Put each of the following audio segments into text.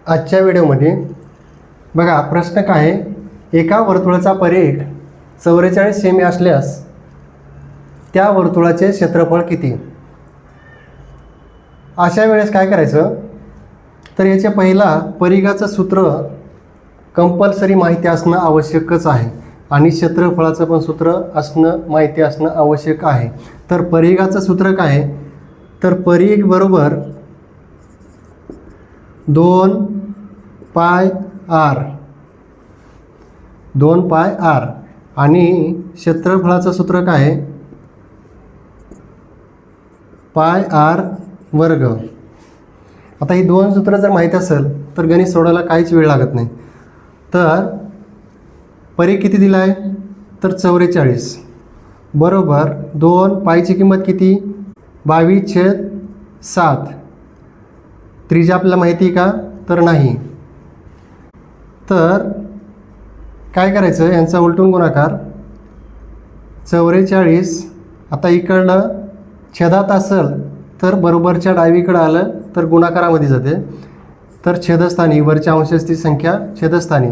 आजच्या व्हिडिओमध्ये बघा प्रश्न काय आहे, एका वर्तुळाचा परिघ 44 सेमी असल्यास त्या वर्तुळाचे क्षेत्रफळ किती। अशा वेळेस काय करायचं, तर याचे पहिला परिघाचं सूत्र कंपल्सरी माहिती असणं आवश्यकच आहे आणि क्षेत्रफळाचं पण सूत्र असणं माहिती असणं आवश्यक आहे। तर परिघाचं सूत्र काय आहे, तर परिघ बरोबर 2πr 2πr आणि क्षेत्रफळाचं सूत्र काय आहे, πr वर्ग। आता ही दोन सूत्र जर माहीत असेल तर गणित सोडवायला काहीच वेळ लागत नाही। तर परिघ किती दिला आहे, तर 44 बरोबर 2 पायची किंमत किती 22/7। त्रिज्या आपल्याला माहिती का, तर नाही। तर काय करायचं, यांचा उलटून गुणाकार 44 आता इकडनं छेदात असेल तर बरोबरच्या डावीकडं आलं तर गुणाकारामध्ये जाते। तर छेदस्थानी वरच्या अंशाची संख्या छेदस्थानी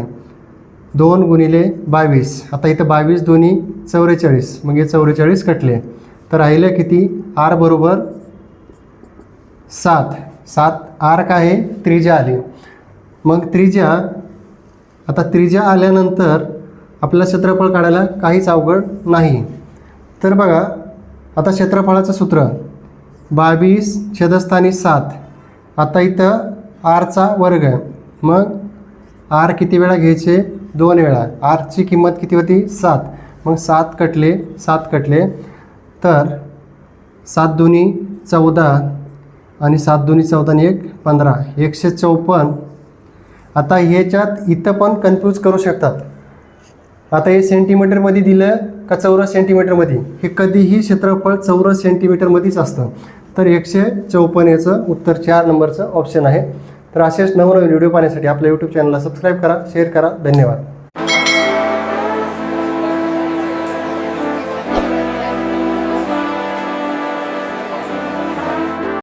2 गुणिले 22, आता इथं 22 दोन्ही 44, मग हे 44 कटले तर राहिले किती, आर बरोबर 7। आर काय आहे, त्रिज्या आली। मग त्रिज्या, आता त्रिज्या आल्यानंतर आपल्याला क्षेत्रफळ काढायला काहीच अवघड नाही। तर बघा आता क्षेत्रफळाचं सूत्र 22 छेदस्थानी 7, आता इथं आरचा वर्ग, मग आर किती वेळा घ्यायचे, 2 वेळा। आरची किंमत किती होती 7, मग 7 कटले तर 7 दुनी 14 आणि 7 दुनी 14 आणि 1 15, 154। आता ह्याच्यात इथं पण कन्फ्यूज करू शकतात, आता हे सेंटीमीटरमध्ये दिलं का चौरस सेंटीमीटरमध्ये, हे कधीही क्षेत्रफळ चौरस सेंटीमीटरमध्येच असतं। तर 154 याचं उत्तर 4 नंबरचं ऑप्शन आहे। तर असेच नवनवीन व्हिडिओ पाहण्यासाठी आपल्या यूट्यूब चॅनलला सबस्क्राईब करा, शेअर करा, धन्यवाद।